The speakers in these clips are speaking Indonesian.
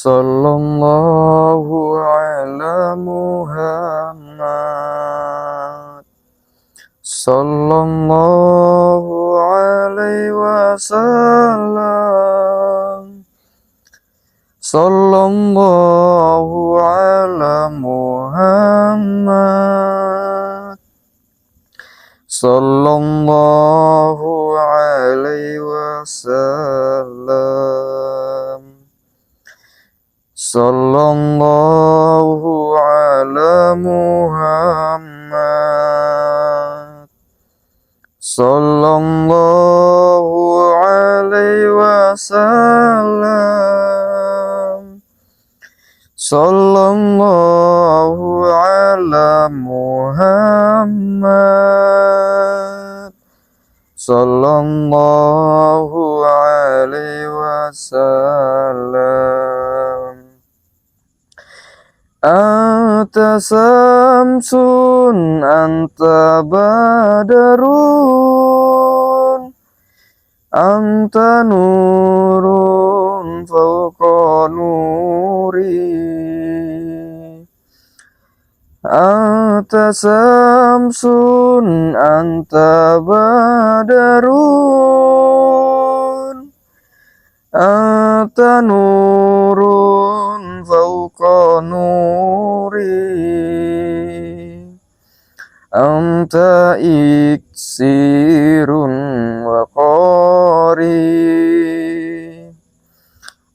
Sallallahu ala Muhammad. Sallallahu alaihi wasallam. Sallallahu ala Muhammad. Sallallahu alaihi wasallam. Sallallahu ala Muhammad. Sallallahu alaihi wasallam. Sallallahu ala Muhammad. Sallallahu alaihi wasallam. Anta samsun, anta badarun, anta nurun fawqa nuri. Anta samsun, anta badarun, anta nurun fawqa nuri. Anta iksirun wa qari.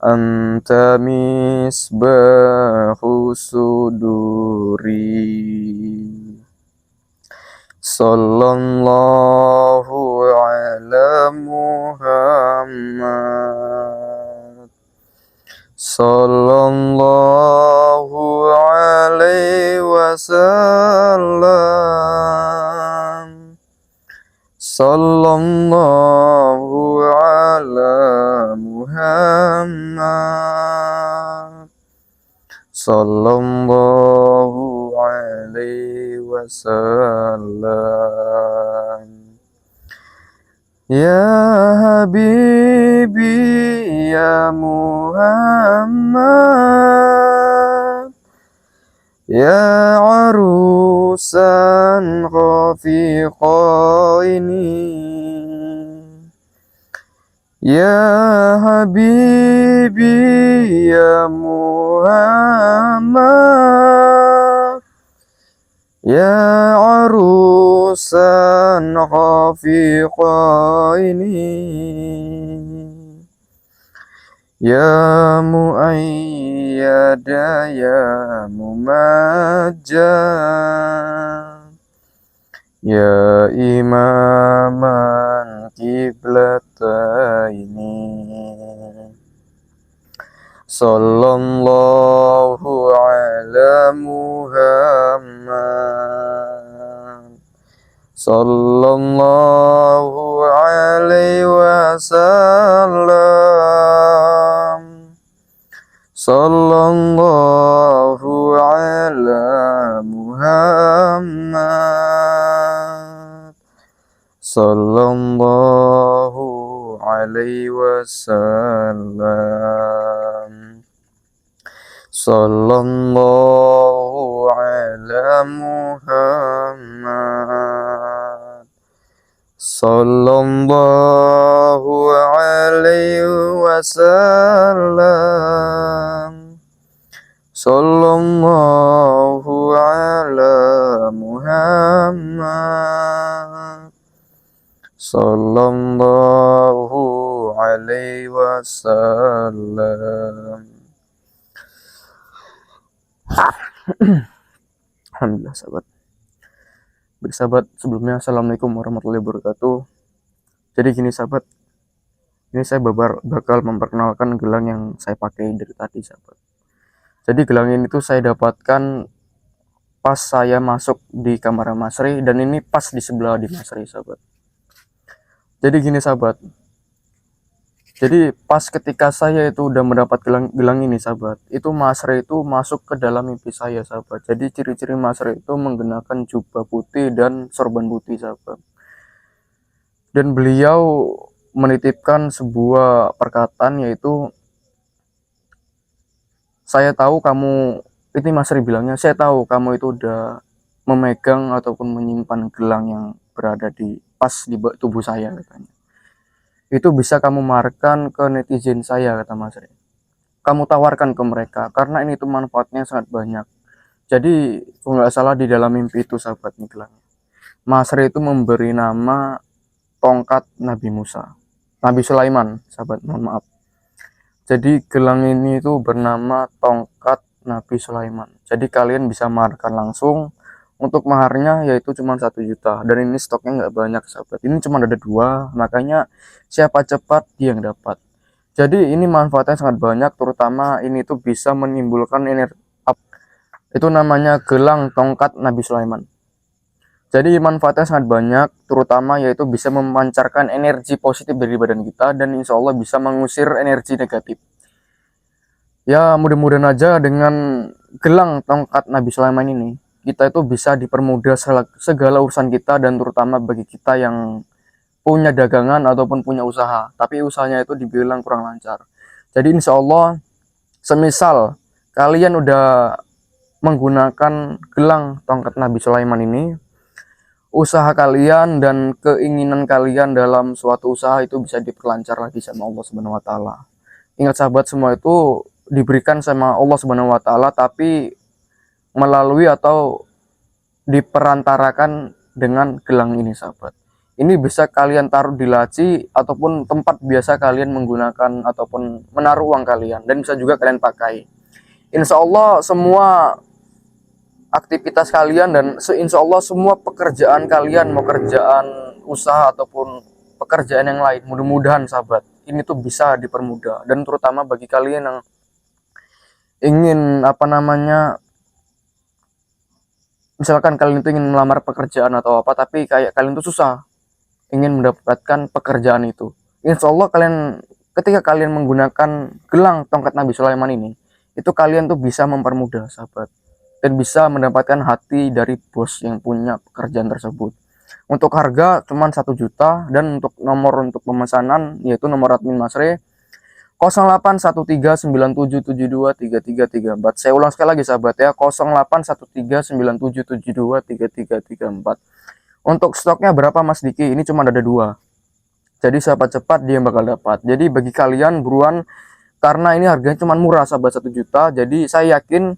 Anta misbahu suduri. Sallallahu ala Muhammad. Sallallahu alaihi wasallam. Sallallahu ala Muhammad. Sallallahu alaihi wasallam. Ya Habibi ya Muhammad, ya arusan rafiqaini. Ya Habibi ya Muhammad, ya arusan rafiqaini. Ya muayyada ya mumajjad, ya imaman kiblataini. Sallallahu ala Muhammad. Sallallahu alaihi wasallam. Sallallahu ala Muhammad. Sallallahu alaihi wasallam. Sallallahu ala Muhammad. Sallallahu alaihi wasallam. Sallallahu ala Muhammad. Sallallahu alaihi wasallam. Alhamdulillah sahabat. Baik sahabat, sebelumnya assalamualaikum warahmatullahi wabarakatuh. Jadi gini sahabat, ini saya bakal memperkenalkan gelang yang saya pakai dari tadi sahabat. Jadi gelang ini tuh saya dapatkan pas saya masuk di kamar Mas Ri, dan ini pas di sebelah di Mas Ri sahabat. Jadi gini sahabat, jadi pas ketika saya itu udah mendapat gelang ini sahabat, itu Mas Ri itu masuk ke dalam mimpi saya sahabat. Jadi ciri-ciri Mas Ri itu menggunakan jubah putih dan sorban putih sahabat. Dan beliau menitipkan sebuah perkataan, yaitu Saya tahu kamu, ini Mas Ri bilangnya, saya tahu kamu itu udah memegang ataupun menyimpan gelang yang berada di pas di tubuh saya katanya. Itu bisa kamu markan ke netizen saya kata Mas Ri. Kamu tawarkan ke mereka karena ini tuh manfaatnya sangat banyak. Jadi kalau nggak salah di dalam mimpi itu sahabat nih gelangnya. Mas Ri itu memberi nama tongkat Nabi Musa. Nabi Sulaiman, sahabat, mohon maaf. Jadi gelang ini itu bernama tongkat Nabi Sulaiman. Jadi kalian bisa markan langsung. Untuk maharnya yaitu cuma 1 juta. Dan ini stoknya nggak banyak sahabat. Ini cuma ada 2, makanya siapa cepat dia yang dapat. Jadi ini manfaatnya sangat banyak, terutama ini tuh bisa menimbulkan energi. Itu namanya gelang tongkat Nabi Sulaiman. Jadi manfaatnya sangat banyak, terutama yaitu bisa memancarkan energi positif dari badan kita dan insya Allah bisa mengusir energi negatif. Ya mudah-mudahan aja dengan gelang tongkat Nabi Sulaiman ini, kita itu bisa dipermudah segala urusan kita dan terutama bagi kita yang punya dagangan ataupun punya usaha, tapi usahanya itu dibilang kurang lancar. Jadi insya Allah, semisal kalian udah menggunakan gelang tongkat Nabi Sulaiman ini, usaha kalian dan keinginan kalian dalam suatu usaha itu bisa diperlancar lagi sama Allah Subhanahu wa taala. Ingat sahabat, semua itu diberikan sama Allah Subhanahu wa taala tapi melalui atau diperantarakan dengan gelang ini sahabat. Ini bisa kalian taruh di laci ataupun tempat biasa kalian menggunakan ataupun menaruh uang kalian dan bisa juga kalian pakai. Insya Allah semua aktivitas kalian dan insya Allah semua pekerjaan kalian, mau kerjaan usaha ataupun pekerjaan yang lain, mudah-mudahan sahabat ini tuh bisa dipermudah. Dan terutama bagi kalian yang ingin misalkan kalian itu ingin melamar pekerjaan atau apa, tapi kayak kalian tuh susah ingin mendapatkan pekerjaan itu, insya Allah kalian ketika kalian menggunakan gelang tongkat Nabi Sulaiman ini, itu kalian tuh bisa mempermudah sahabat dan bisa mendapatkan hati dari bos yang punya pekerjaan tersebut. Untuk harga cuma 1 juta dan untuk nomor untuk pemesanan yaitu nomor admin Mas Re 081397723334. Saya ulang sekali lagi sahabat ya, 081397723334. Untuk stoknya berapa Mas Diki? Ini cuma ada 2. Jadi siapa cepat dia bakal dapat. Jadi bagi kalian buruan, karena ini harganya cuma murah sahabat, 1 juta. Jadi saya yakin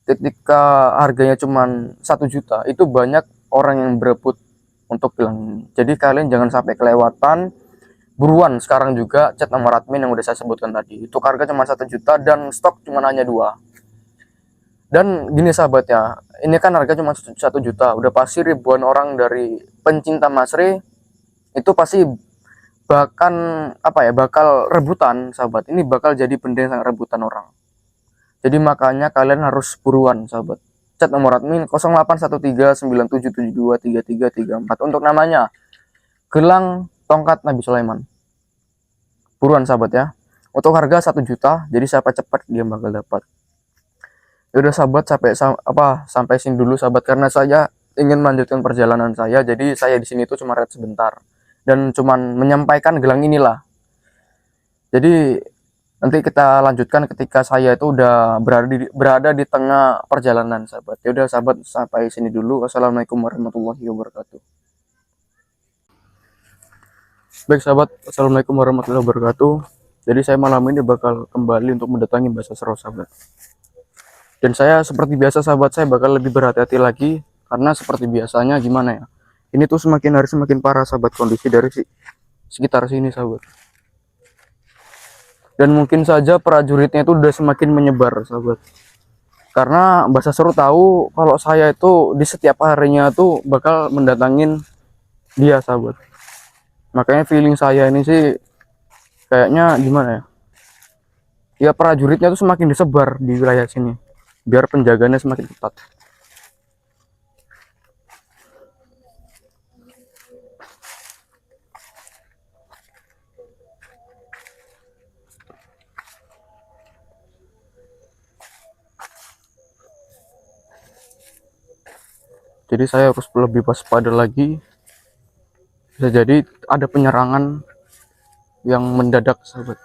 ketika harganya cuma 1 juta itu banyak orang yang berebut untuk gelang ini. Jadi kalian jangan sampai kelewatan, buruan sekarang juga chat nomor admin yang udah saya sebutkan tadi. Itu harga cuma 1 juta dan stok cuma hanya 2. Dan gini sahabat ya, ini kan harga cuma 1 juta, udah pasti ribuan orang dari pencinta Mas Re itu pasti bakal rebutan sahabat. Ini bakal jadi benda yang sangat rebutan orang. Jadi makanya kalian harus buruan sahabat. Chat nomor admin 081397723334 untuk namanya gelang tongkat Nabi Sulaiman. Buruan sahabat ya. Untuk harga 1 juta, jadi siapa cepat dia bakal dapat. Ya udah sahabat, sampai sini dulu sahabat, karena saya ingin melanjutkan perjalanan saya. Jadi saya di sini tuh cuma rehat sebentar dan cuman menyampaikan gelang inilah. Jadi nanti kita lanjutkan ketika saya itu udah berada di tengah perjalanan sahabat. Ya udah sahabat, sampai sini dulu. Wassalamualaikum warahmatullahi wabarakatuh. Baik sahabat, assalamualaikum warahmatullahi wabarakatuh. Jadi saya malam ini bakal kembali untuk mendatangi Mbah Sasro sahabat. Dan saya seperti biasa sahabat, saya bakal lebih berhati-hati lagi karena seperti biasanya gimana ya, ini tuh semakin hari semakin parah sahabat kondisi dari sekitar sini sahabat. Dan mungkin saja prajuritnya itu udah semakin menyebar sahabat. Karena Mbah Sasro tahu kalau saya itu di setiap harinya tuh bakal mendatangin dia sahabat. Makanya feeling saya ini sih kayaknya gimana ya, ya prajuritnya tuh semakin disebar di wilayah sini biar penjagaannya semakin ketat. Jadi saya harus lebih waspada lagi, bisa jadi ada penyerangan yang mendadak sahabat.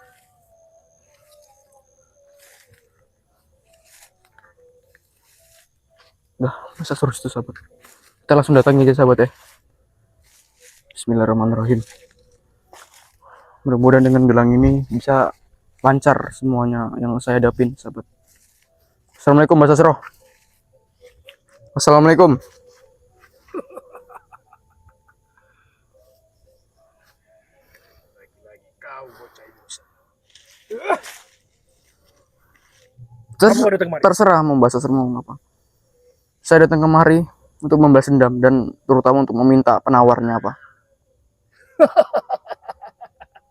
Dah, masa terus itu sahabat. Kita langsung datangi aja sahabat ya. Bismillahirrahmanirrahim. Mudah-mudahan dengan gelang ini bisa lancar semuanya yang saya hadapin sahabat. Assalamualaikum Mbak Sasro. Assalamualaikum. Lagi-lagi kau bocah itu. Kamu datang kemari? Terserah mau Mbak Sasro mau apa. Saya datang kemari untuk membalas dendam dan terutama untuk meminta penawarnya apa.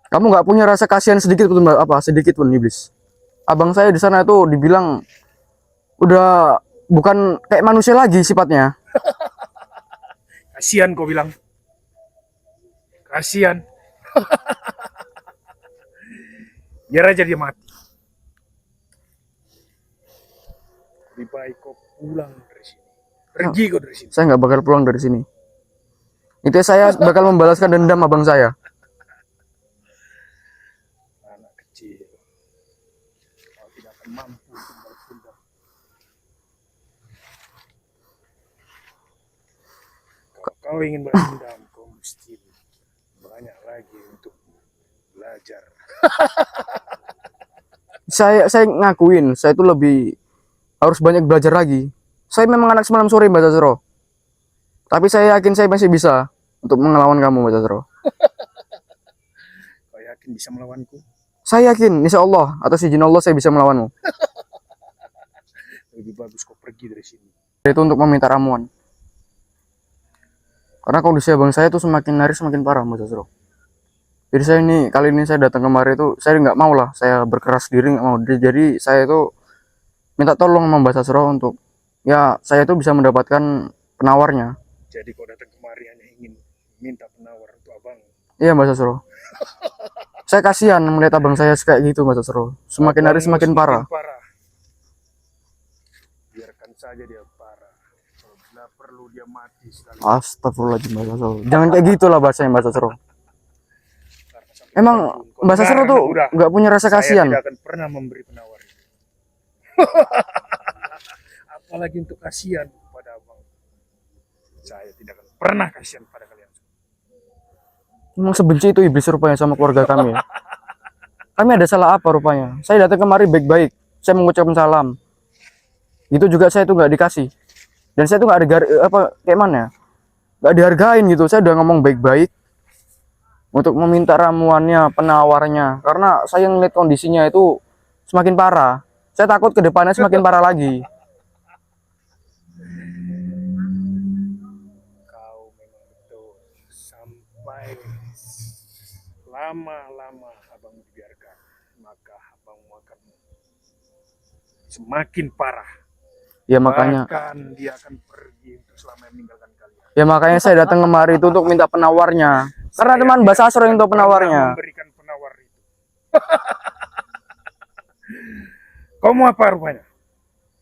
Kamu nggak punya rasa kasihan sedikit pun apa sedikit pun iblis. Abang saya di sana itu dibilang udah bukan kayak manusia lagi sifatnya. Kasihan kau bilang. Kasihan. Biar aja dia mati. Lebih baik kau pulang dari sini. Pergi kau dari sini. Saya nggak bakal pulang dari sini. Itu saya bakal membalaskan dendam abang saya. Anak kecil. Kau tidak akan mampu untuk balas dendam. Kalau kau ingin balas dendam, kau mesti banyak lagi untuk belajar. Saya ngakuin, saya itu lebih harus banyak belajar lagi. Saya memang anak semalam sore Mbak Sasro. Tapi saya yakin saya masih bisa untuk melawan kamu Mbak Sasro. Kau yakin bisa melawanku? Saya yakin, insya Allah atas izin Allah saya bisa melawanmu. Lebih bagus kau pergi dari sini. Itu untuk meminta ramuan. Karena kondisi abang saya tuh semakin hari semakin parah Mbak Sasro. Jadi saya ini kali ini saya datang kemari itu saya nggak mau lah, saya berkeras diri nggak mau. Jadi saya itu minta tolong sama Mbak Sasro untuk ya saya itu bisa mendapatkan penawarnya. Jadi kau datang kemari hanya ingin minta penawar untuk abang. Iya Mbak Sasro. Saya kasihan melihat abang saya kayak gitu Mbak Sasro. Semakin hari semakin parah. Biarkan saja dia parah. Kalau bila perlu dia mati sekali. Astagfirullahaladzim Mbak Sasro. Jangan kayak gitulah bahasanya Mbak Sasro. Emang Mbak Sasro tuh nggak punya rasa kasihan. Saya tidak akan pernah memberi penawar itu. Apalagi untuk kasihan pada abang. Saya tidak akan pernah kasihan pada kalian. Emang sebenci itu iblis rupanya sama keluarga kami. Kami ada salah apa rupanya? Saya datang kemari baik-baik. Saya mengucapkan salam. Itu juga saya tuh nggak dikasih. Dan saya tuh nggak ada apa kayak mana ya? Nggak dihargain gitu. Saya udah ngomong baik-baik untuk meminta ramuannya, penawarnya. Karena saya ngeliat kondisinya itu semakin parah. Saya takut ke depannya semakin parah lagi. Kau memang betul. Sampai lama-lama abang biarkan, maka abangmu akan semakin parah. Ya makanya. Bahkan dia akan pergi untuk selama meninggalkan kalian. Ya makanya saya datang kemari itu untuk minta penawarnya. Karena teman Mbak Sasro yang tahu penawarnya. Memberikan penawar itu. Kau mau apa rupanya?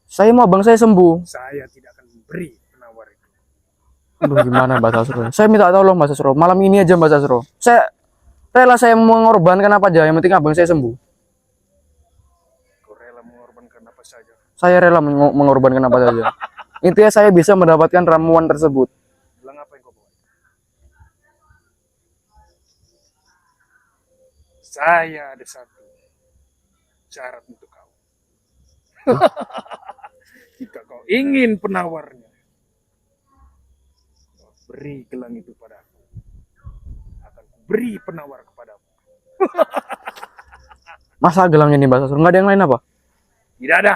Saya mau abang saya sembuh. Saya tidak akan memberi penawar itu. Aduh gimana Mbak Sasro? Saya minta tolong Mbak Sasro. Malam ini aja Mbak Sasro. Saya rela saya mengorbankan apa aja. Yang penting abang saya sembuh. Kau rela mengorbankan apa saja? Saya rela mengorbankan apa saja. Intinya saya bisa mendapatkan ramuan tersebut. Bilang apa yang kau bawa? Saya ada satu syarat untuk kau. Jika kau ingin penawarnya, kau beri gelang itu padaku. Akan beri penawar kepadamu. Masa gelangnya nih Mbak Sasro? Nggak ada yang lain apa? Tidak ada.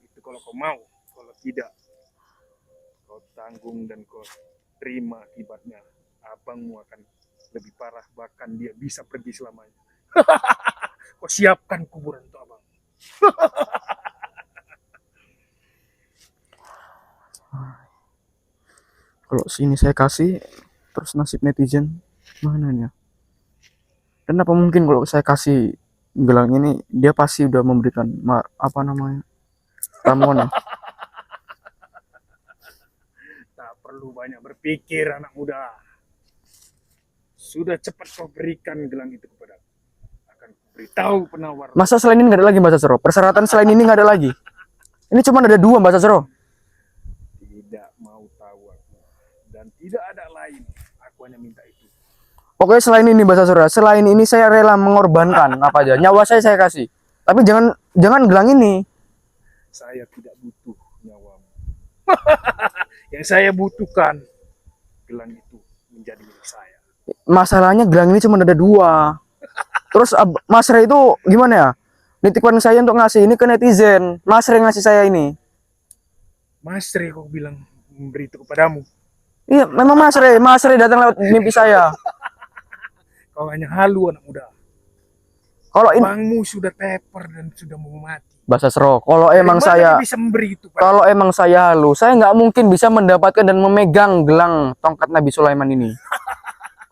Itu kalau kau mau. Kalau tidak, kau tanggung dan kau terima akibatnya. Abangmu akan lebih parah. Bahkan dia bisa pergi selamanya. Kau siapkan kuburan untuk abang. Kalau sini saya kasih, terus nasib netizen mana nih ya? Dan apa mungkin kalau saya kasih gelang ini, dia pasti udah memberikan apa namanya ramuan ya? Tak perlu banyak berpikir anak muda. Sudah cepat kau berikan gelang itu kepada aku. Akan beritahu penawar. Masa selain ini nggak ada lagi Mbak Sasro? Persyaratan selain ini nggak ada lagi? Ini cuma ada 2 Mbak Sasro. dan tidak ada lain. Aku hanya minta itu. Pokoknya selain ini Mbak Sasro, selain ini saya rela mengorbankan apa aja. Nyawa saya kasih. Tapi jangan gelang ini. Saya tidak butuh nyawamu. Yang saya butuhkan, gelang itu menjadi milik saya. Masalahnya gelang ini cuma ada 2. Terus Mas Re itu gimana ya? Nitipkan saya untuk ngasih ini ke netizen. Mas Re ngasih saya ini. Mas Re kok bilang memberi itu kepadamu? Iya, memang Mas Re datang lewat mimpi saya. Kau hanya halu anak muda. Kalau ini Bangmu sudah teper dan sudah mau mati. Mbak Sasro, kalau emang Dari mana saya dia bisa memberi itu padamu? kalau emang saya halu, saya nggak mungkin bisa mendapatkan dan memegang gelang tongkat Nabi Sulaiman ini.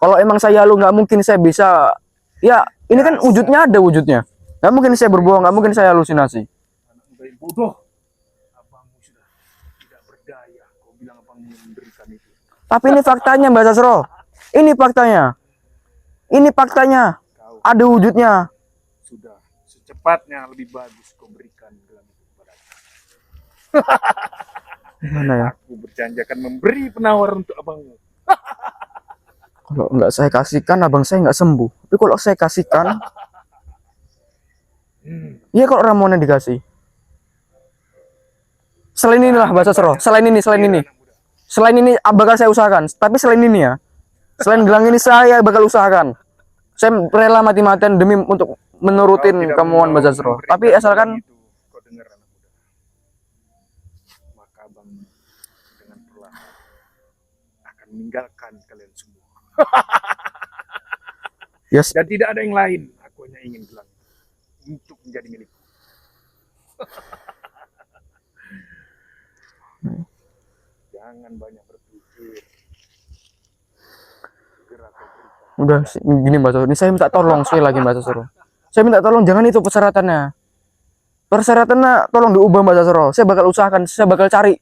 Kalau emang saya halu, nggak mungkin saya bisa. Ya, ini kan wujudnya ada wujudnya. Nggak mungkin saya berbohong, nggak mungkin saya halusinasi. Anak muda yang bodoh. Abangmu sudah tidak berdaya. Kau bilang abangmu memberikan itu. Tapi ini faktanya Mbak Sasro. Ini faktanya. Ini faktanya. Kau Ada wujudnya. sudah secepatnya lebih bagus kau berikan gelang itu kepada aku. Gimana ya? Aku berjanji akan memberi penawar untuk abangmu. Kalau nggak saya kasihkan, abang saya nggak sembuh. Tapi kalau saya kasihkan, iya kalau Ramonnya dikasih. Selain inilah Mbak Sasro. Selain ini. Anak muda. Selain ini bakal saya usahakan. Tapi selain ini ya. Selain gelang ini saya bakal usahakan. Saya rela mati-matian demi untuk menurutin Kau tidak kemauan mau Mbak Sasro. memberikan Tapi asalkan gelang itu, kau dengar anak muda. Maka abang dengan perlahan akan meninggalkan kalian semua. yes, Dan tidak ada yang lain. Aku hanya ingin gelang itu untuk menjadi milikku. Jangan banyak berpikir. Segera kau berikan. udah gini Mbak Sasro. Ini saya minta tolong sekali lagi Mbak Sasro. Saya minta tolong jangan itu persyaratannya. Persyaratannya tolong diubah Mbak Sasro. Saya bakal usahakan, saya bakal cari.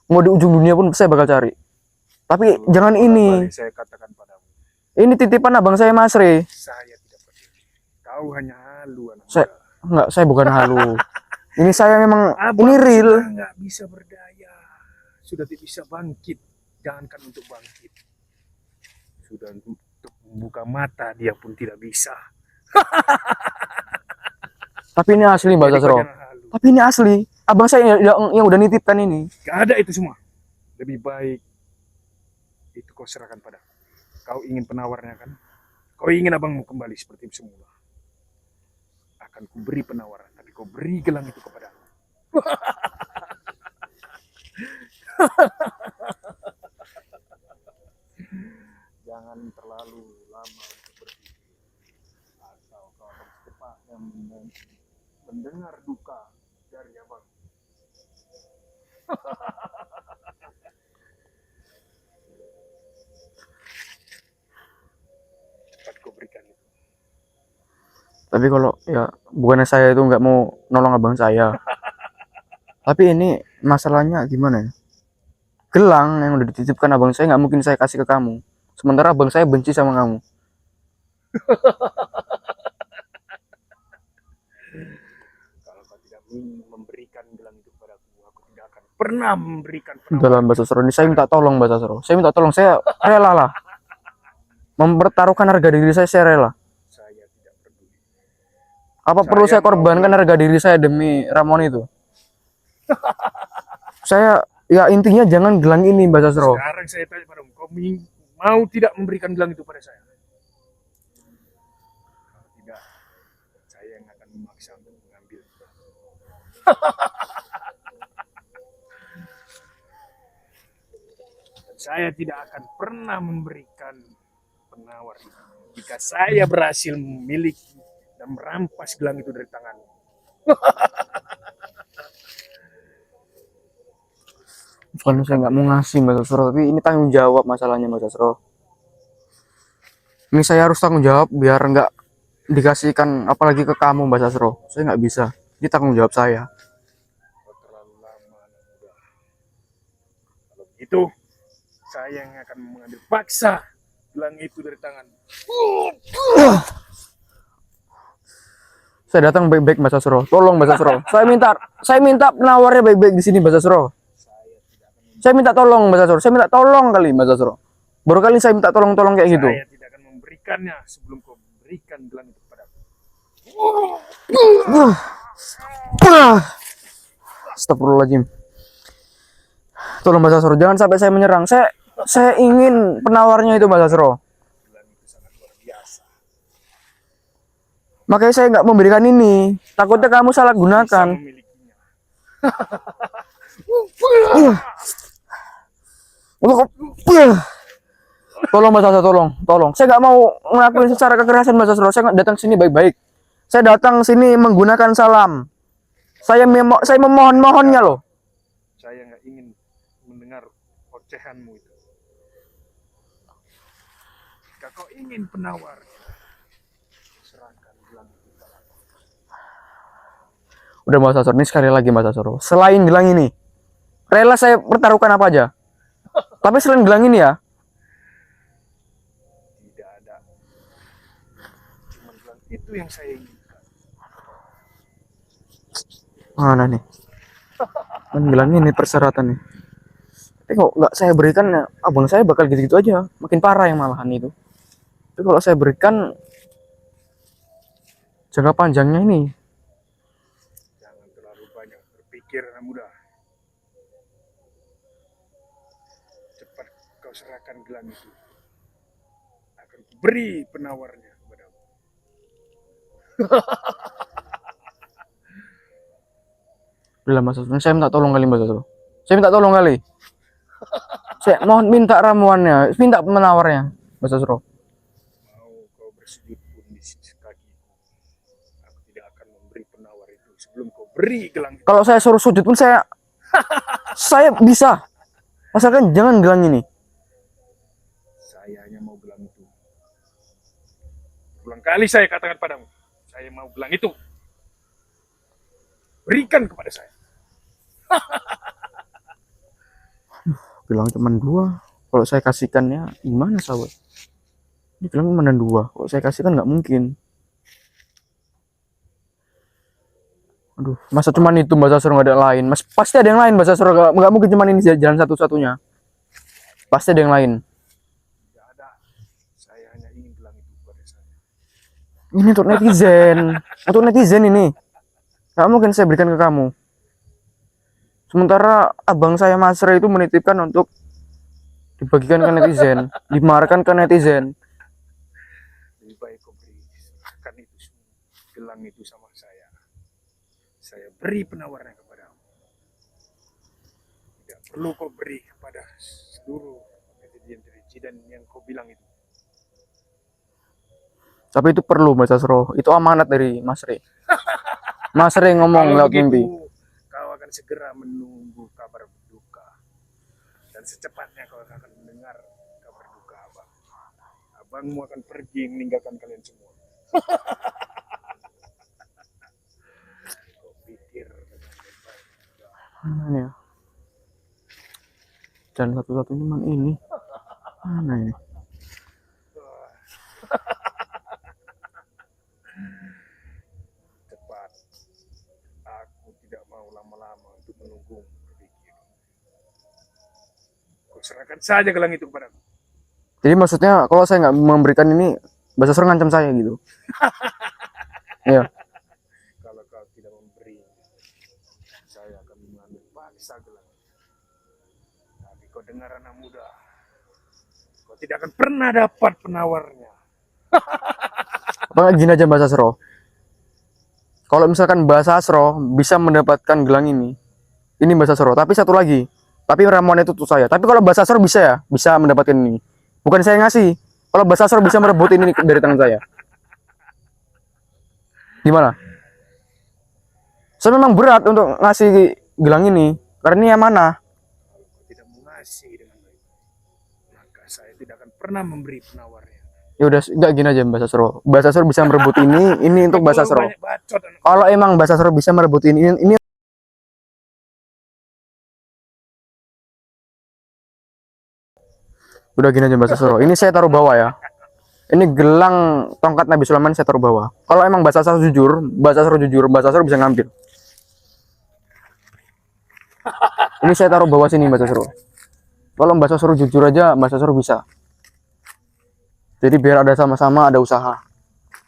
Mau di ujung dunia pun saya bakal cari. Tapi jangan ini. Boleh saya katakan padamu. Ini titipan abang saya Mas Re. Saya tidak peduli. Kau hanya halu anak Saya muda. enggak, saya bukan halu. Ini saya memang Abang ini real. sudah nggak bisa berdaya. Sudah tidak bisa bangkit. Jangankan untuk bangkit. Sudah untuk membuka mata dia pun tidak bisa. Tapi ini asli Mbak Jadi kau Sasro. jangan halu. Tapi ini asli. Abang saya yang udah nitipkan ini. Gak ada itu semua. Lebih baik itu kau serahkan pada. Kau ingin penawarnya kan? Kau ingin abangmu kembali seperti semula. Akan ku beri penawaran, tapi kau beri gelang itu kepada aku. Jangan terlalu lama untuk berpikir. Atau kau akan secepatnya mendengar duka dari abang. Cepat kau berikan itu. Tapi kalau ya bukannya saya itu nggak mau nolong abang saya. Tapi ini masalahnya gimana ya? Gelang yang udah dititipkan abang saya nggak mungkin saya kasih ke kamu. Sementara abang saya benci sama kamu. Kalau kau tidak memberikan gelang itu padaku, aku tidak akan pernah memberikan Dalam Mbak Sasro ini saya minta tolong Mbak Sasro. Saya minta tolong, saya rela lah. Mempertaruhkan harga diri saya rela. Saya tidak peduli. Apa perlu Saya saya korbankan harga diri saya demi Ramon itu? Saya ya intinya jangan gelang ini Mbak Sasro. Sekarang saya tanya padamu, kau mau tidak memberikan gelang itu pada saya? Kalau tidak, saya yang akan memaksa untuk mengambil. Dan saya tidak akan pernah memberikan penawar itu jika saya berhasil memiliki dan merampas gelang itu dari tanganmu. Bukan saya nggak mau ngasih Mbak Sasro, tapi ini tanggung jawab masalahnya Mbak Sasro. Ini saya harus tanggung jawab biar nggak dikasihkan apalagi ke kamu Mbak Sasro. Saya nggak bisa. Ini tanggung jawab saya. Kau terlalu lama anak muda. Kalau begitu, saya yang akan mengambil paksa gelang itu dari tangan. Saya datang baik-baik Mbak Sasro. Tolong Mbak Sasro. Saya minta penawarnya baik-baik di sini Mbak Sasro. Saya minta tolong Mbak Sasro. Saya minta tolong kali Mbak Sasro. Baru kali saya minta tolong-tolong kayak gitu. Saya tidak akan memberikannya sebelum kau berikan gelang itu padaku. Astagfirullahaladzim. Tolong Mbak Sasro, jangan sampai saya menyerang. Saya ingin penawarnya itu Mbak Sasro. Gelang itu sangat luar biasa. Makanya saya nggak memberikan ini. Takutnya kamu salah Bisa gunakan. memilikinya. Tolong Mbak Sasro, tolong. Saya nggak mau ngelakuin secara kekerasan Mbak Sasro. Saya nggak datang sini baik-baik. Saya datang sini menggunakan salam. Saya memohon-mohonnya loh. Saya nggak ingin mendengar ocehanmu itu. Jika kau ingin penawar, serahkan gelang itu padaku. Udah Mbak Sasro, ini sekali lagi Mbak Sasro. Selain gelang ini, rela saya pertaruhkan apa aja. Tapi selain gelang ini ya, Tidak ada. Cuma gelang itu yang saya inginkan. mana nih? Kan gelang ini persyaratan nih. Tapi kok nggak saya berikan, ya, abang saya bakal gitu-gitu aja. Makin parah yang malahan itu. Tapi kalau saya berikan, jangka panjangnya ini. Jangan terlalu banyak berpikir, anak muda. Cepat kau serahkan gelang itu. Akan beri penawarnya kepadamu. Udah Mas Sasro, saya minta tolong kali Mas Sasro. Saya minta tolong kali. Saya mohon minta ramuannya, minta penawarnya Mas Sasro. Mau kau bersujud pun di sisi kakiku. Aku tidak akan memberi penawar itu sebelum kau beri gelang itu. Kalau saya suruh sujud pun saya bisa. Asalkan jangan gelang ini. Saya hanya mau gelang itu. Berulang kali saya katakan padamu, saya mau gelang itu. Berikan kepada saya. Gelang cuma 2. Kalau saya kasihkannya gimana sahabat? Ini gelang cuma 2. Kalau saya kasihkan nggak mungkin. Aduh, masa cuma itu Mbak Sasro, nggak ada lain? Mas pasti ada yang lain Mbak Sasro, nggak mungkin cuma ini jalan satu-satunya. Pasti ada yang lain. Tidak ada. Saya hanya ingin gelang itu kepada saya. Ini untuk netizen, untuk netizen ini. Nggak mungkin saya berikan ke kamu. Sementara abang saya Mas Re itu menitipkan untuk dibagikan ke netizen, dimarahkan ke netizen. Lebih baik kau beri, serahkan itu semua. Gelang itu sama saya. Saya beri penawarnya kepadamu. Tidak perlu kau beri kepada seluruh netizen yang kau bilang itu. Tapi itu perlu Mas Sasro, itu amanat dari Mas Re. Mas Re ngomong Kalau lewat mimpi. begitu, kau akan segera menunggu kabar duka. Dan secepatnya kau akan mendengar kabar duka abang. Abangmu akan pergi meninggalkan kalian semua. Kau pikir dengan baik-baik. Mana ya? Dan satu-satunya man ini. Mana ini? Cepat. Aku tidak mau lama-lama untuk menunggu berpikir. Kau serahkan saja gelang itu kepadaku. Jadi maksudnya kalau saya nggak memberikan ini, Mbak Sasro ngancam saya gitu. Iya. Kalau kau tidak memberi, saya akan mengambil paksa gelang. Tapi kau dengar anak muda, kau tidak akan pernah dapat penawarnya. Apa nggak gini aja Mbak Sasro? Kalau misalkan Mbak Sasro bisa mendapatkan gelang ini Mbak Sasro. Tapi satu lagi, tapi ramuan itu tuh saya. Tapi kalau Mbak Sasro bisa ya, bisa mendapatkan ini. Bukan saya ngasih. Kalau Mbak Sasro bisa merebut ini dari tangan saya. Gimana? Saya memang berat untuk ngasih gelang ini, karena ini amanah. Kalau kau tidak mengasihi dengan baik, maka saya tidak akan pernah memberi penawarnya. Ya udah, enggak gini aja Mbak Sasro. Mbak Sasro bisa merebut ini untuk Mbak Kau Sasro. banyak bacot, anak Kalau emang Mbak Sasro bisa merebut ini udah gini aja Mbak Sasro. Ini saya taruh bawah ya. Ini gelang tongkat Nabi Sulaiman saya taruh bawah. Kalau emang Mbak Sasro jujur, Mbak Sasro bisa ngambil. Ini saya taruh bawah sini Mbak Sasro. Kalau Mbak Sosro jujur aja, Mbak Sosro bisa. Jadi biar ada sama-sama ada usaha.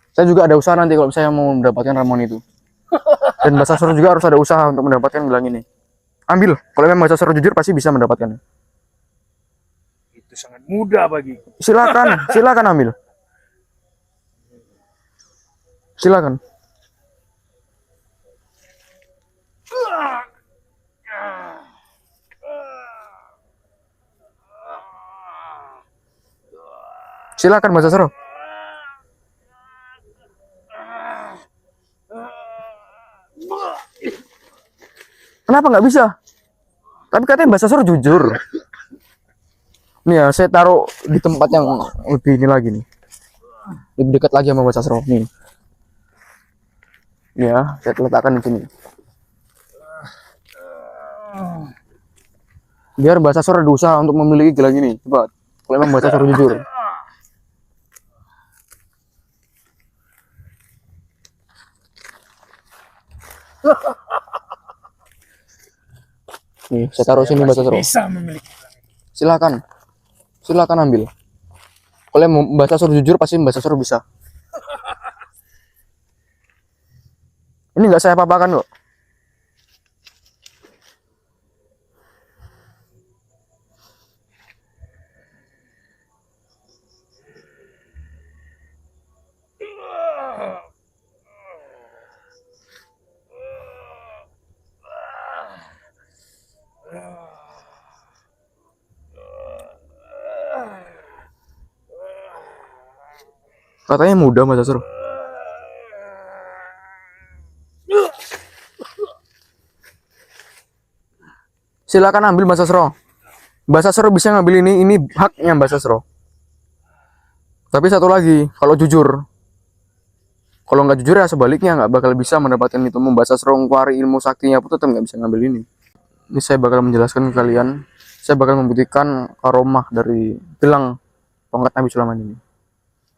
Saya juga ada usaha nanti kalau saya mau mendapatkan ramuan itu. Dan Mbak Sosro juga harus ada usaha untuk mendapatkan gelang ini. Ambil, kalau memang Mbak Sosro jujur pasti bisa mendapatkannya. Itu sangat mudah bagiku. Silakan, silakan ambil. Silakan. Silakan Mbak Sosro. Kenapa nggak bisa? Tapi katanya Mbak Sosro jujur. Nih ya, saya taruh di tempat yang lebih ini lagi nih. Lebih dekat lagi sama Mbak Sosro. Nih. Nih ya, saya letakkan di sini. Biar Mbak Sosro ada usaha untuk memiliki gelang ini. Coba, kalau memang Mbak Sosro jujur. Nih, saya taruh sini Mbak Sosro. Bisa memiliki gelang itu. Silakan. Silakan ambil. Kalau Mbak Sosro jujur pasti Mbak Sosro bisa. Ini nggak saya apa-apakan kok. Katanya mudah Mbak Sosro. Silakan ambil Mbak Sosro. Mbak Sosro bisa ngambil ini haknya Mbak Sosro. Tapi satu lagi, kalau jujur. Kalau nggak jujur ya sebaliknya nggak bakal bisa mendapatkan itu. Mbak Sosro ngeluarin ilmu saktinya pun tetap nggak bisa ngambil ini. Ini saya bakal menjelaskan ke kalian. Saya bakal membuktikan karomah dari gelang tongkat Nabi Sulaiman ini.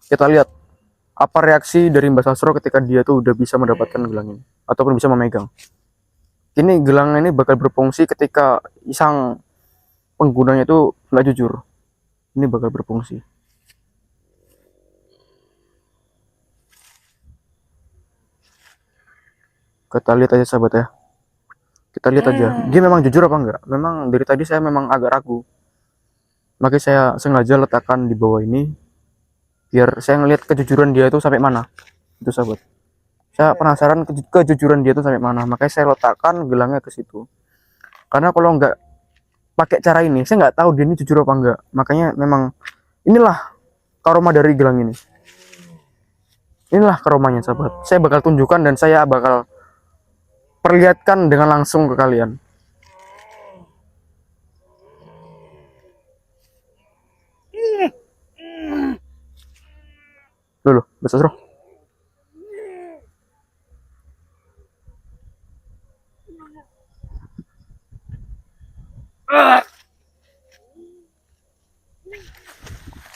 Kita lihat apa reaksi dari Mbak Sosro ketika dia tuh udah bisa mendapatkan gelang ini ataupun bisa memegang. Ini gelang ini bakal berfungsi ketika sang penggunanya itu nggak jujur. Ini bakal berfungsi. Kita lihat aja sahabat ya. Kita lihat aja. Dia memang jujur apa enggak? Memang dari tadi saya memang agak ragu. Makanya saya sengaja letakkan di bawah ini. Biar saya ngelihat kejujuran dia itu sampai mana. Itu sahabat. Saya penasaran kejujuran dia itu sampai mana. Makanya saya letakkan gelangnya ke situ. Karena kalau nggak pakai cara ini, saya nggak tahu dia ini jujur apa enggak. Makanya memang inilah karomah dari gelang ini. Inilah karomahnya sahabat. Saya bakal tunjukkan dan saya bakal perlihatkan dengan langsung ke kalian. Dulu, Mbak Sosro.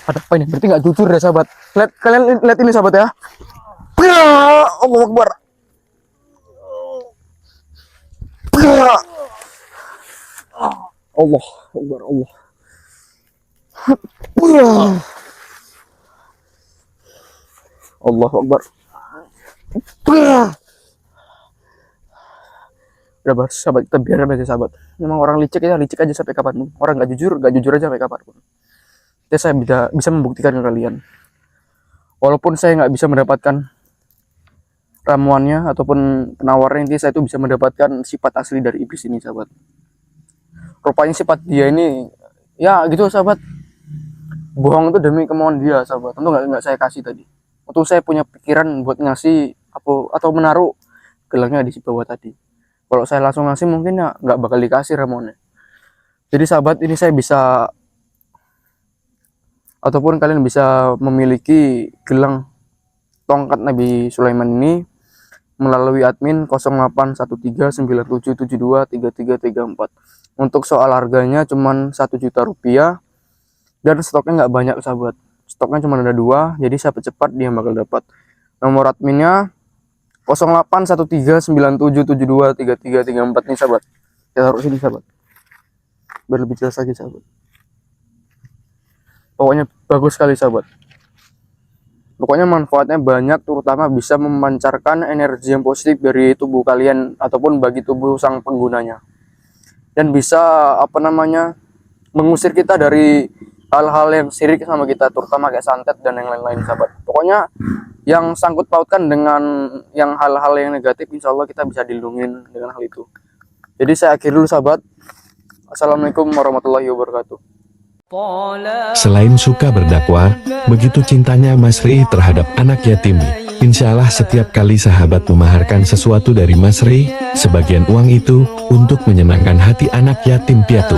Ada apa ini? Berarti nggak jujur ya sahabat. Lihat, kalian lihat ini sahabat ya. Allah Akbar. Allah Akbar, Allah. Allah Akbar. Udah bahas sahabat, kita biarkan aja sahabat. Memang orang licik ya licik aja sampai kapanpun. Orang nggak jujur aja sampai kapanpun. Jadi saya bisa membuktikan ke kalian. Walaupun saya nggak bisa mendapatkan ramuannya ataupun penawarnya, intinya saya itu bisa mendapatkan sifat asli dari iblis ini sahabat. Rupanya sifat dia ini ya gitu sahabat. Bohong itu demi kemauan dia sahabat. Tentu nggak saya kasih tadi. Untuk saya punya pikiran buat ngasih atau menaruh gelangnya di bawah tadi. Kalau saya langsung ngasih mungkin ya nggak bakal dikasih ramuannya. Jadi sahabat, ini saya bisa ataupun kalian bisa memiliki gelang tongkat Nabi Sulaiman ini melalui admin 081397723334. Untuk soal harganya cuman 1 juta rupiah dan stoknya nggak banyak sahabat. Stoknya cuma ada 2, jadi siapa cepat dia bakal dapat. Nomor adminnya 081397723334 nih sahabat. Kita taruh sini sahabat. Biar lebih jelas lagi sahabat. Pokoknya bagus sekali sahabat. Pokoknya manfaatnya banyak, terutama bisa memancarkan energi yang positif dari tubuh kalian ataupun bagi tubuh sang penggunanya. Dan bisa mengusir kita dari hal-hal yang sirik sama kita, terutama kayak santet dan yang lain-lain sahabat. Pokoknya yang sangkut pautkan dengan yang hal-hal yang negatif, insya Allah kita bisa dilindungi dengan hal itu. Jadi saya akhiri dulu sahabat. Assalamualaikum warahmatullahi wabarakatuh. Selain suka berdakwah, begitu cintanya Mas Rey terhadap anak yatim. Insya Allah setiap kali sahabat memaharkan sesuatu dari Mas Rey, sebagian uang itu untuk menyenangkan hati anak yatim piatu.